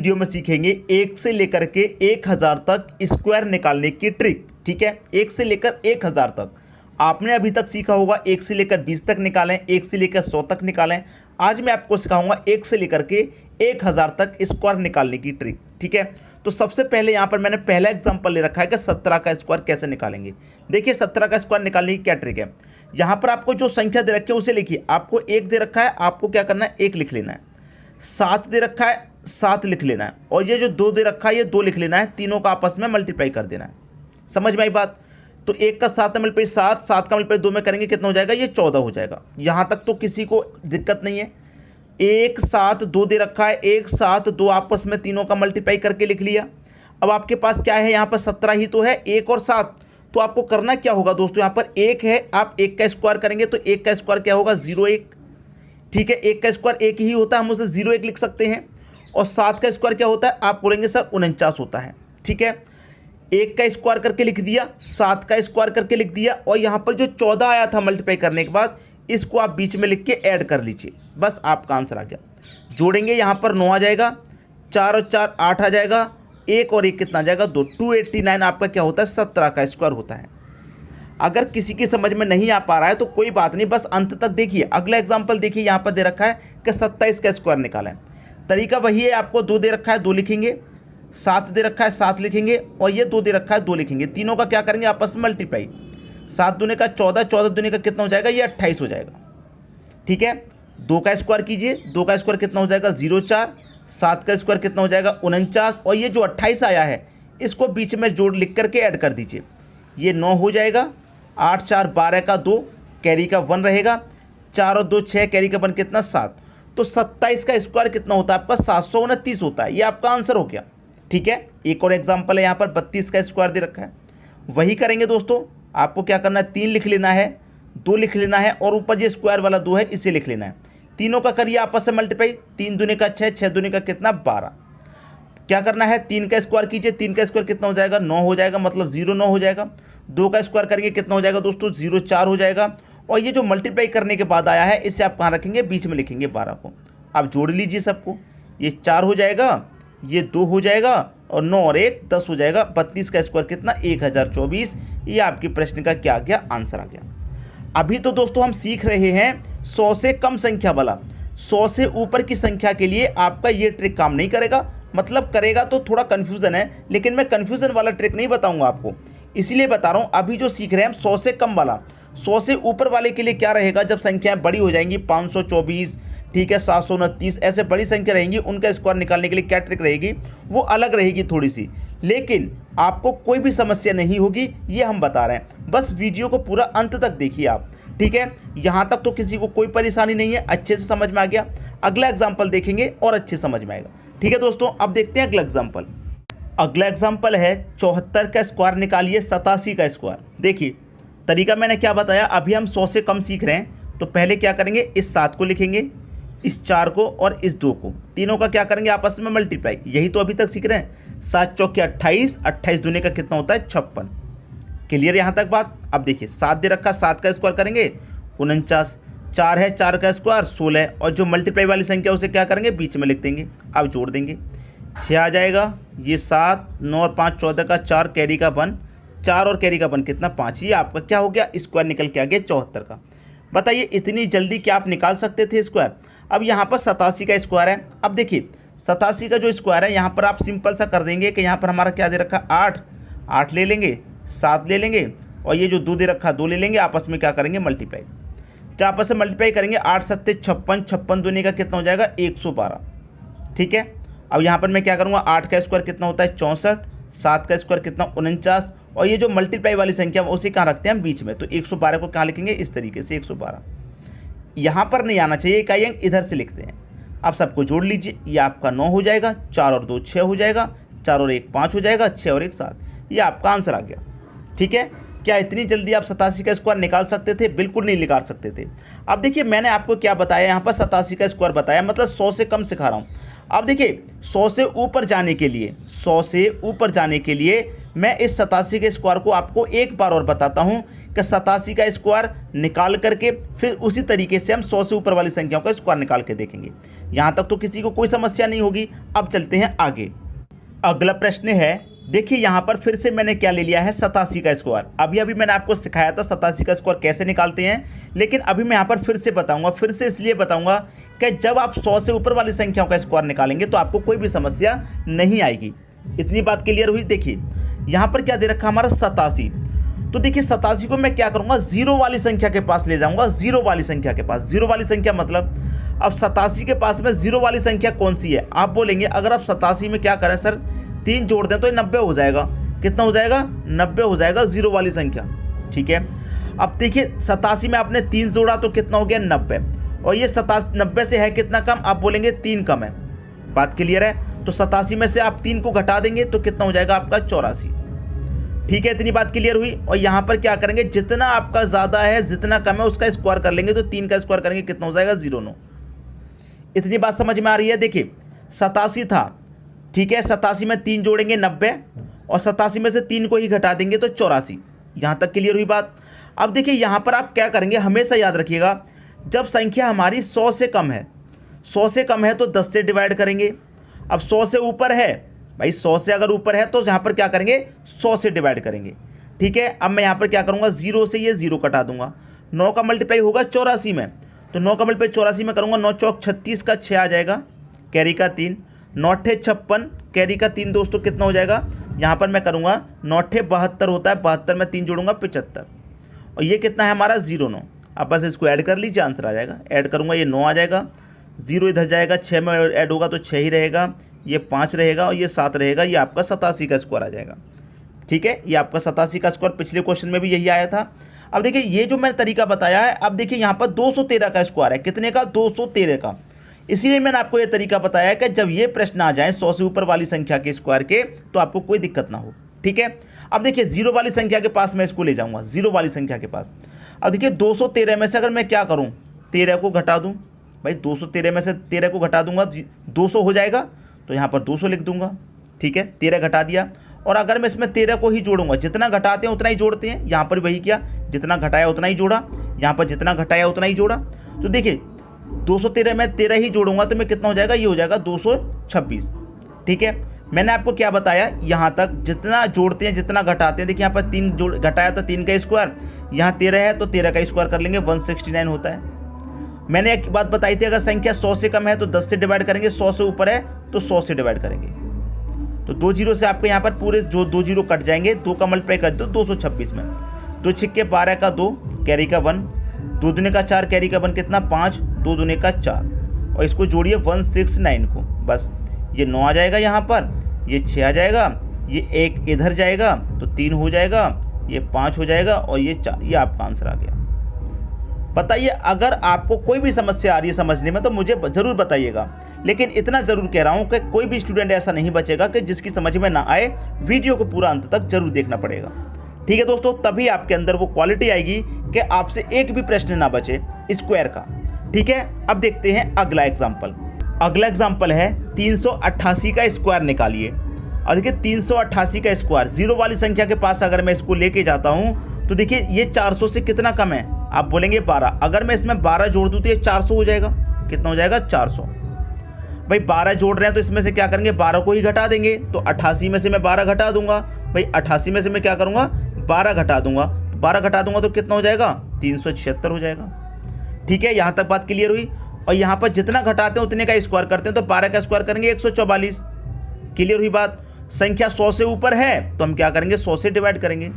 Video में सीखेंगे 1 से लेकर के 1000 तक स्क्वायर निकालने की ट्रिक। ठीक है, 1 से लेकर 1000 तक आपने अभी तक सीखा होगा 1 से लेकर 20 तक निकालें, 1 से लेकर 100 तक निकालें। आज मैं आपको सिखाऊंगा 1 से लेकर के 1000 तक स्क्वायर निकालने की ट्रिक। ठीक है, तो सबसे पहले यहाँ पर मैंने पहला एग्जांपल ले रखा है कि 17 का स्क्वायर कैसे निकालेंगे। देखिए 17 का स्क्वायर निकालने की क्या ट्रिक है। यहाँ पर आपको जो संख्या दे रखी है उसे लिखिए। आपको 1 दे रखा है, आपको क्या करना है 1 लिख लेना है। 7 दे रखा है, 7 लिख लेना है। और ये जो 2 दे रखा है ये 2 लिख लेना है। तीनों का आपस में मल्टीप्लाई कर देना है। समझ में आई बात। तो 1 का 7 मल्टीप्लाई 7, 7 का मल्टीप्लाई 2 में करेंगे कितना हो जाएगा, ये 14 हो जाएगा। यहाँ तक तो किसी को दिक्कत नहीं है। 1 7 2 दे रखा है, 1 7 2 आपस में तीनों का मल्टीप्लाई करके लिख लिया। अब आपके पास क्या है, यहाँ पर 17 ही तो है, 1 और 7। तो आपको करना क्या होगा दोस्तों, यहाँ पर 1 है, आप 1 का स्क्वायर करेंगे तो 1 का स्क्वायर क्या होगा 0 1। ठीक है, 1 का स्क्वायर 1 ही होता है, हम उसे 0 1 लिख सकते हैं। और 7 का स्क्वायर क्या होता है, आप बोलेंगे सर 49 होता है। ठीक है, 1 का स्क्वायर करके लिख दिया, 7 का स्क्वायर करके लिख दिया। और यहाँ पर जो 14 आया था मल्टीप्लाई करने के बाद, इसको आप बीच में लिख के ऐड कर लीजिए, बस आपका आंसर आ गया। जोड़ेंगे यहाँ पर 9 आ जाएगा, 4 और 4 8 आ जाएगा, 1 और 1 कितना आ जाएगा 2, 289 आपका क्या होता है 17 का स्क्वायर होता है। अगर किसी की समझ में नहीं आ पा रहा है तो कोई बात नहीं, बस अंत तक देखिए। अगला एग्जांपल देखिए, यहाँ पर दे रखा है कि 27 का स्क्वायर निकालें। तरीका वही है, आपको 2 दे रखा है 2 लिखेंगे, 7 दे रखा है 7 लिखेंगे, और ये 2 दे रखा है 2 लिखेंगे। तीनों का क्या करेंगे आपस में मल्टीप्लाई। 7 दूने का 14, 14 दूने का कितना हो जाएगा, ये 28 हो जाएगा। ठीक है, 2 का स्क्वायर कीजिए, 2 का स्क्वायर कितना हो जाएगा 0 4, 7 का स्क्वायर कितना हो जाएगा 49, और ये जो 28 आया है इसको बीच में जोड़ लिख करके ऐड कर दीजिए। ये 9 हो जाएगा, 8 4 12 का 2, कैरी का 1 रहेगा, 4 और 2 6, कैरी का 1 कितना 7। तो 27 का स्क्वायर कितना होता है आपका 729 होता है। ये आपका आंसर हो गया। ठीक है, एक और एग्जाम्पल है, यहाँ पर 32 का स्क्वायर दे रखा है। वही करेंगे दोस्तों, आपको क्या करना है 3 लिख लेना है, 2 लिख लेना है, और ऊपर जो स्क्वायर वाला 2 है इसे लिख लेना है। तीनों का करिए आपस में मल्टीप्लाई, 3 दूने का 6, 6 दूने का कितना 12। क्या करना है 3 का स्क्वायर कीजिए, 3 का स्क्वायर कितना हो जाएगा 9 हो जाएगा, मतलब 0 9 हो जाएगा। 2 का स्क्वायर करेंगे कितना हो जाएगा दोस्तों 0 4 हो जाएगा। और ये जो मल्टीप्लाई करने के बाद आया है इसे आप कहाँ रखेंगे, बीच में लिखेंगे 12 को। आप जोड़ लीजिए सबको, ये 4 हो जाएगा, ये 2 हो जाएगा, और 9 और 1 10 हो जाएगा। 32 का स्क्वायर कितना 1024। ये आपके प्रश्न का क्या आ गया, आंसर आ गया। अभी तो दोस्तों हम सीख रहे हैं 100 से कम संख्या वाला। 100 से ऊपर की संख्या के लिए आपका ये ट्रिक काम नहीं करेगा, मतलब करेगा तो थोड़ा कन्फ्यूज़न है, लेकिन मैं कन्फ्यूज़न वाला ट्रिक नहीं बताऊंगा आपको, इसलिए बता रहा हूँ। अभी जो सीख रहे हैं हम 100 से कम वाला। 100 से ऊपर वाले के लिए क्या रहेगा, जब संख्याएं बड़ी हो जाएंगी 524, ठीक है 729, ऐसे बड़ी संख्या रहेंगी, उनका स्क्वायर निकालने के लिए क्या ट्रिक रहेगी, वो अलग रहेगी थोड़ी सी, लेकिन आपको कोई भी समस्या नहीं होगी, ये हम बता रहे हैं। बस वीडियो को पूरा अंत तक देखिए आप। ठीक है, यहाँ तक तो किसी को कोई परेशानी नहीं है, अच्छे से समझ में आ गया। अगला एग्जाम्पल देखेंगे और अच्छे समझ में आएगा। ठीक है दोस्तों, अब देखते हैं अगला एग्जाम्पल। अगला एग्जाम्पल है 74 का स्क्वायर निकालिए 87 का स्क्वायर। देखिए तरीका मैंने क्या बताया, अभी हम 100 से कम सीख रहे हैं, तो पहले क्या करेंगे, इस 7 को लिखेंगे, इस 4 को और इस 2 को, तीनों का क्या करेंगे आपस में मल्टीप्लाई। यही तो अभी तक सीख रहे हैं। 7 चौके 28, 28 दूने का कितना होता है 56। क्लियर यहाँ तक बात। अब देखिए 7 दे रखा, 7 का स्क्वायर करेंगे 49, 4 है 4 का स्क्वायर 16, और जो मल्टीप्लाई वाली संख्या उसे क्या करेंगे बीच में लिख देंगे। अब जोड़ देंगे, 6 आ जाएगा, ये 7, 9 और 5 14 का 4, कैरी का 1, 4 और कैरी का 1 कितना 5। ये आपका क्या हो गया, स्क्वायर निकल के आ गया 74 का। बताइए इतनी जल्दी क्या आप निकाल सकते थे स्क्वायर। अब यहाँ पर 87 का स्क्वायर है। अब देखिए 87 का जो स्क्वायर है, यहाँ पर आप सिंपल सा कर देंगे कि यहाँ पर हमारा क्या दे रखा 8, 8 ले लेंगे, 7 ले लेंगे, और ये जो 2 दे रखा 2 ले लेंगे, आपस में क्या करेंगे मल्टीप्लाई। जब आपस में मल्टीप्लाई करेंगे 8 7 56, 56 दूनी का कितना हो जाएगा 112। ठीक है, अब यहाँ पर मैं क्या करूँगा, 8 का स्क्वायर कितना होता है 64, 7 का स्क्वायर कितना 49, और ये जो मल्टीप्लाई वाली संख्या उसे कहाँ रखते हैं हम बीच में, तो 112 को कहाँ लिखेंगे इस तरीके से 112। यहाँ पर नहीं आना चाहिए, इकाई अंक इधर से लिखते हैं। अब सबको जोड़ लीजिए, ये आपका 9 हो जाएगा, 4 और 2 6 हो जाएगा, 4 और 1 5 हो जाएगा, 6 और 1 7। ये आपका आंसर आ गया। ठीक है, क्या इतनी जल्दी आप 87 का स्क्वायर निकाल सकते थे? बिल्कुल नहीं निकाल सकते थे। अब देखिए मैंने आपको क्या बताया, यहाँ पर 87 का स्क्वायर बताया, मतलब 100 से कम सिखा रहा हूँ। अब देखिए 100 से ऊपर जाने के लिए, 100 से ऊपर जाने के लिए मैं इस 87 के स्क्वायर को आपको एक बार और बताता हूँ कि 87 का स्क्वायर निकाल करके फिर उसी तरीके से हम 100 से ऊपर वाली संख्याओं का स्क्वायर निकाल के देखेंगे। यहाँ तक तो किसी को कोई समस्या नहीं होगी। अब चलते हैं आगे। अगला प्रश्न है, देखिए यहाँ पर फिर से मैंने क्या ले लिया है, 87 का स्क्वायर। अभी मैंने आपको सिखाया था 87 का स्क्वायर कैसे निकालते हैं, लेकिन अभी मैं यहाँ पर फिर से बताऊंगा। फिर से इसलिए बताऊंगा कि जब आप 100 से ऊपर वाली संख्याओं का स्क्वायर निकालेंगे तो आपको कोई भी समस्या नहीं आएगी। इतनी बात क्लियर हुई। देखिए यहाँ पर क्या दे रखा हमारा 87, तो देखिए 87 को मैं क्या करूँगा, जीरो वाली संख्या के पास ले जाऊँगा। जीरो वाली संख्या के पास, जीरो वाली संख्या मतलब अब 87 के पास में जीरो वाली संख्या कौन सी है। आप बोलेंगे अगर आप 87 में क्या करें सर, 3 जोड़ दें तो ये 90 हो जाएगा। कितना हो जाएगा, 90 हो जाएगा जीरो वाली संख्या। ठीक है, अब देखिए 87 में आपने 3 जोड़ा तो कितना हो गया, 90। और ये 90 से है कितना कम, आप बोलेंगे 3 कम है। बात क्लियर है। तो 87 में से आप 3 को घटा देंगे तो कितना हो जाएगा आपका, 84। ठीक है, इतनी बात क्लियर हुई। और यहाँ पर क्या करेंगे, जितना आपका ज़्यादा है जितना कम है उसका स्क्वायर कर लेंगे। तो 3 का स्क्वायर करेंगे कितना हो जाएगा, 09। इतनी बात समझ में आ रही है। देखिए 87 था, ठीक है, 87 में 3 जोड़ेंगे 90 और 87 में से 3 को ही घटा देंगे तो 84। यहाँ तक क्लियर हुई बात। अब देखिए यहाँ पर आप क्या करेंगे, हमेशा याद रखिएगा, जब संख्या हमारी 100 से कम है, 100 से कम है तो 10 से डिवाइड करेंगे। अब 100 से ऊपर है भाई, 100 से अगर ऊपर है तो यहाँ पर क्या करेंगे, 100 से डिवाइड करेंगे। ठीक है, अब मैं यहाँ पर क्या करूँगा, 0 से ये 0 कटा दूंगा। 9 का मल्टीप्लाई होगा 84 में, तो 9 का मल्टीप्लाई 84 में करूँगा। 9 चौक 36 का 6 आ जाएगा, कैरी का 3। 9 अट्ठे 56, कैरी का 3 दोस्तों कितना हो जाएगा, यहाँ पर मैं करूँगा 9 अट्ठे 72 होता है, 72 में 3 जोड़ूंगा 75। और ये कितना है हमारा, 09। आप बस इसको ऐड कर लीजिए, आंसर आ जाएगा। ऐड करूँगा, ये 9 आ जाएगा, 0 इधर जाएगा, 6 में ऐड होगा तो 6 ही रहेगा, ये 5 रहेगा और ये 7 रहेगा। ये आपका 87 का स्क्वायर आ जाएगा। ठीक है, ये आपका 87 का स्क्वायर पिछले क्वेश्चन में भी यही आया था। अब देखिए ये जो मैंने तरीका बताया है, अब देखिए यहाँ पर 213 का स्क्वायर है। कितने का, 213 का। इसीलिए मैंने आपको ये तरीका बताया कि जब ये प्रश्न आ जाए 100 से ऊपर वाली संख्या के स्क्वायर के, तो आपको कोई दिक्कत ना हो। ठीक है, अब देखिए जीरो वाली संख्या के पास मैं इसको ले जाऊँगा, जीरो वाली संख्या के पास। अब देखिए 213 में से अगर मैं क्या करूँ, 13 को घटा दूँ भाई, 213 में से 13 को घटा दूंगा 200 हो जाएगा, तो यहाँ पर 200 लिख दूंगा। ठीक है, 13 घटा दिया। और अगर मैं इसमें 13 को ही जोड़ूंगा, जितना घटाते हैं उतना ही जोड़ते हैं, यहाँ पर वही किया, जितना घटाया उतना ही जोड़ा, यहाँ पर जितना घटाया उतना ही जोड़ा। तो देखिए 213 में 13 ही जोड़ूंगा तो मैं कितना हो जाएगा, ये हो जाएगा 226। ठीक है, मैंने आपको क्या बताया, यहाँ तक जितना जोड़ते हैं जितना घटाते हैं। देखिए यहाँ पर 3 जोड़ घटाया था, 3 का स्क्वायर, यहाँ 13 है तो 13 का स्क्वायर कर लेंगे, 169 होता है। मैंने एक बात बताई थी, अगर संख्या 100 से कम है तो 10 से डिवाइड करेंगे, 100 से ऊपर है तो 100 से डिवाइड करेंगे। तो 2 जीरो से आपके यहाँ पर पूरे जो 2 जीरो कट जाएंगे, 2 का मल्टीप्लाई कर दो 226 में। 2 छिक्के 12 का 2, कैरी का 1, 2 दूने का 4, कैरी का 1 कितना 5, 2 दूने का 4, और इसको जोड़िए 169 को, बस ये 9 आ जाएगा, यहाँ पर ये 6 आ जाएगा, ये 1 इधर जाएगा तो 3 हो जाएगा, ये 5 हो जाएगा और ये 4। ये आपका आंसर आ गया। बताइए, अगर आपको कोई भी समस्या आ रही है समझने में तो मुझे ज़रूर बताइएगा, लेकिन इतना ज़रूर कह रहा हूँ कि कोई भी स्टूडेंट ऐसा नहीं बचेगा कि जिसकी समझ में ना आए। वीडियो को पूरा अंत तक जरूर देखना पड़ेगा। ठीक है दोस्तों, तभी आपके अंदर वो क्वालिटी आएगी कि आपसे एक भी प्रश्न ना बचे स्क्वायर का। ठीक है, अब देखते हैं अगला एग्जाम्पल। अगला एग्जाम्पल है 388 का स्क्वायर निकालिए। और देखिए 388 का स्क्वायर, जीरो वाली संख्या के पास अगर मैं इसको लेके जाता हूँ तो देखिए ये 400 से कितना कम है, आप बोलेंगे 12। अगर मैं इसमें 12 जोड़ दूँ तो ये 400 हो जाएगा। कितना हो जाएगा, 400। भाई 12 जोड़ रहे हैं तो इसमें से क्या करेंगे, 12 को ही घटा देंगे। तो 88 में से मैं 12 घटा दूंगा। भाई 88 में से मैं क्या करूंगा, 12 घटा दूंगा। 12 घटा दूंगा तो कितना हो जाएगा, 376 हो जाएगा। ठीक है, यहाँ तक बात क्लियर हुई। और यहाँ पर जितना घटाते हैं उतने का स्क्वायर करते हैं, तो 12 का स्क्वायर करेंगे 144। क्लियर हुई बात। संख्या 100 से ऊपर है तो हम क्या करेंगे, 100 से डिवाइड करेंगे।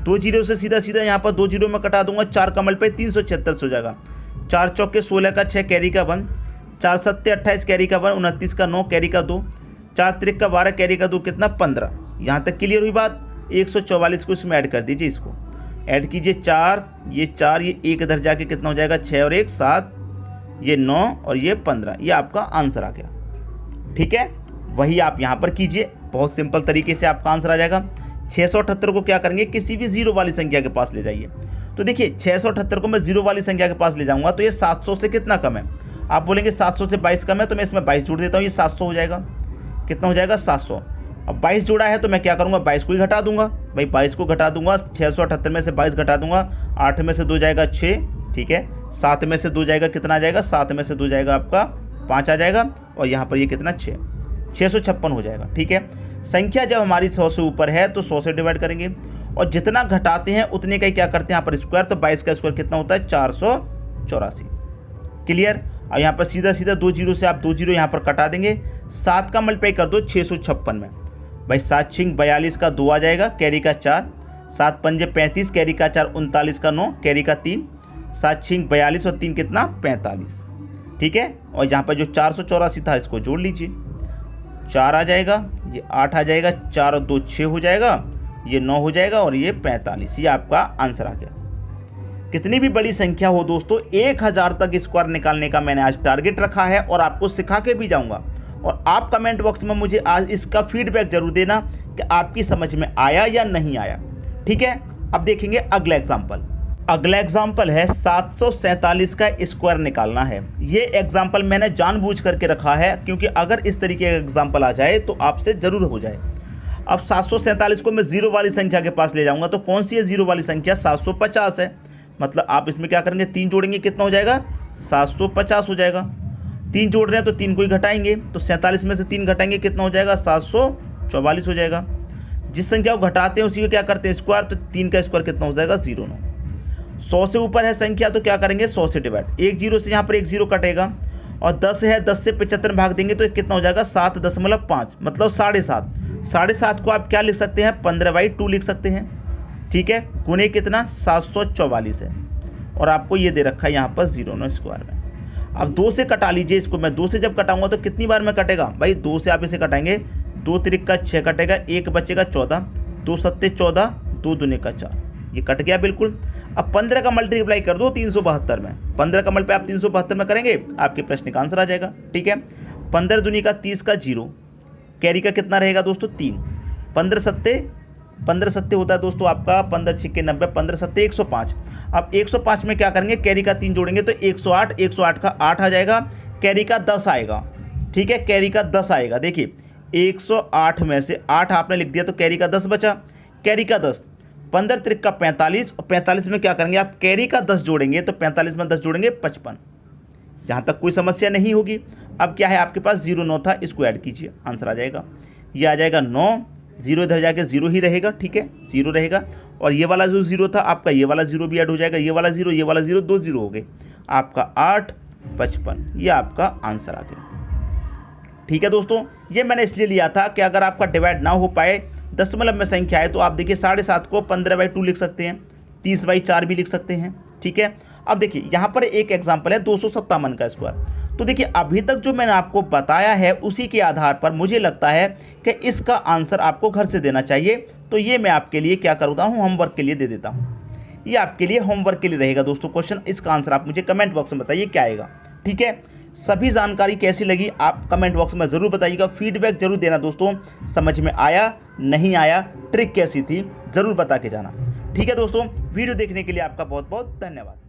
2 जीरो से सीधा सीधा यहाँ पर 2 जीरो में कटा दूंगा, 4 का मल्टीप्लाई 376 हो जाएगा। 4 चौके 16 का 6, कैरी का 1, 4 सत्ते 28, कैरी का 1, 29 का 9, कैरी का 2, 4 त्रिक का 12, कैरी का 2 कितना 15। यहाँ तक क्लियर हुई बात। 144 को इसमें ऐड कर दीजिए, इसको ऐड कीजिए। 4 ये 1 इधर जाके कितना हो जाएगा, 6 और 1 7, ये 9 और ये 15। ये आपका आंसर आ गया। ठीक है, वही आप यहाँ पर कीजिए, बहुत सिंपल तरीके से आपका आंसर आ जाएगा। 678 को क्या करेंगे, किसी भी जीरो वाली संख्या के पास ले जाइए। तो देखिए 678 को मैं जीरो वाली संख्या के पास ले जाऊंगा तो ये 700 से कितना कम है, आप बोलेंगे 700 से 22 कम है, तो मैं इसमें 22 जोड़ देता हूँ, ये 700 हो जाएगा। कितना हो जाएगा, 700। अब 22 जोड़ा है तो मैं क्या करूँगा, 22 को ही घटा दूंगा भाई, 22 को घटा दूंगा, 678 में से 22 घटा दूंगा, 8 में से 2 जाएगा 6, ठीक है, 7 में से 2 जाएगा कितना आ जाएगा, 7 में से 2 जाएगा आपका 5 आ जाएगा, और यहाँ पर ये कितना 656 हो जाएगा, ठीक है। संख्या जब हमारी 100 से ऊपर है तो 100 से डिवाइड करेंगे, और जितना घटाते हैं उतने का ही क्या करते हैं यहाँ पर स्क्वायर, तो 22 का स्क्वायर कितना होता है 484। क्लियर। और यहाँ पर सीधा सीधा 2 जीरो से आप 2 जीरो यहाँ पर कटा देंगे, 7 का मल्टीप्लाई कर दो 656 में भाई, 7 छिंग 42 का 2 आ जाएगा, कैरी का 4, 7 पंजे 35, कैरी का 4 39 का 9, कैरी का 3, 7 छिंग 42 और 3 कितना 45, ठीक है। और यहाँ पर जो 484 था इसको जोड़ लीजिए, 4 आ जाएगा, ये 8 आ जाएगा, 4 और 2 6 हो जाएगा, ये 9 हो जाएगा, और ये 45, ये आपका आंसर आ गया। कितनी भी बड़ी संख्या हो दोस्तों, 1000 तक स्क्वायर निकालने का मैंने आज टारगेट रखा है, और आपको सिखा के भी जाऊंगा। और आप कमेंट बॉक्स में मुझे आज इसका फीडबैक जरूर देना कि आपकी समझ में आया या नहीं आया, ठीक है। अब देखेंगे अगला एग्जाम्पल। अगला एग्जाम्पल है 747 का स्क्वायर निकालना है। ये एग्जाम्पल मैंने जानबूझ करके रखा है, क्योंकि अगर इस तरीके का एग्जाम्पल आ जाए तो आपसे ज़रूर हो जाए। अब 747 को मैं जीरो वाली संख्या के पास ले जाऊंगा, तो कौन सी है जीरो वाली संख्या, 750 है। मतलब आप इसमें क्या करेंगे, 3 जोड़ेंगे, कितना हो जाएगा 750 हो जाएगा। 3 जोड़ रहे हैं तो 3 को ही घटाएंगे, तो 47 में से 3 घटाएंगे, कितना हो जाएगा 744 हो जाएगा। जिस संख्या को घटाते हैं उसी को क्या करते हैं स्क्वायर, तो 3 का स्क्वायर कितना हो जाएगा 0। 100 से ऊपर है संख्या तो क्या करेंगे 100 से डिवाइड, 1 जीरो से यहाँ पर 1 जीरो कटेगा, और 10 है, 10 से 75 भाग देंगे तो कितना हो जाएगा 7.5, मतलब 7.5। 7.5 को आप क्या लिख सकते हैं 15/2 लिख सकते हैं, ठीक है। गुने कितना 744 है, और आपको ये दे रखा है यहाँ पर 0 स्क्वायर में। अब 2 से कटा लीजिए इसको, मैं 2 से जब कटाऊंगा तो कितनी बार में कटेगा भाई, 2 से आप इसे कटाएंगे, 2 त्रिक का 6 कटेगा, 1 बचेगा 14, 2 सत्ते 14, 2 दूने का 4, ये कट गया बिल्कुल। अब 15 का मल्टीप्लाई कर दो 372 में, 15 का मल्टीप्लाई आप 372 में करेंगे, आपके प्रश्न का आंसर आ जाएगा, ठीक है। 15 दूनी का 30 का 0, कैरी का कितना रहेगा दोस्तों 3, 15 सत्ते होता है दोस्तों आपका 15 छिक्के 90, 15 सत्ते 105। अब 105 में क्या करेंगे, कैरी का 3 जोड़ेंगे तो 108, 108 का 8 आ जाएगा, कैरी का 10 आएगा, ठीक है, कैरी का 10 आएगा। देखिए 108 में से 8 आपने लिख दिया तो कैरी का 10 बचा, कैरी का 10, 15 त्रिक का 45, और 45 में क्या करेंगे आप कैरी का 10 जोड़ेंगे तो 45 में 10 जोड़ेंगे 55। जहाँ तक कोई समस्या नहीं होगी। अब क्या है आपके पास 0 था, इसको ऐड कीजिए, आंसर आ जाएगा, ये आ जाएगा 9, 0 इधर जाके 0 ही रहेगा, ठीक है 0 रहेगा, और ये वाला जो 0 था आपका ये वाला 0 भी ऐड हो जाएगा, ये वाला 0, ये वाला 0, 2 0 हो गए, आपका 8, 55, ये आपका आंसर आ गया, ठीक है दोस्तों। ये मैंने इसलिए लिया था कि अगर आपका डिवाइड ना हो पाए दशमलव में संख्या है तो आप देखिए 7.5 को 15/2 लिख सकते हैं, 30/4 भी लिख सकते हैं, ठीक है। अब देखिए यहाँ पर एक एग्जाम्पल है 257 का स्क्वायर। तो देखिए अभी तक जो मैंने आपको बताया है उसी के आधार पर मुझे लगता है कि इसका आंसर आपको घर से देना चाहिए। तो ये मैं आपके लिए क्या करता हूँ, होमवर्क के लिए दे देता हूँ, ये आपके लिए होमवर्क के लिए रहेगा दोस्तों क्वेश्चन। इसका आंसर आप मुझे कमेंट बॉक्स में बताइए क्या आएगा, ठीक है। सभी जानकारी कैसी लगी आप कमेंट बॉक्स में ज़रूर बताइएगा, फीडबैक जरूर देना दोस्तों, समझ में आया नहीं आया, ट्रिक कैसी थी ज़रूर बता के जाना, ठीक है दोस्तों। वीडियो देखने के लिए आपका बहुत बहुत धन्यवाद।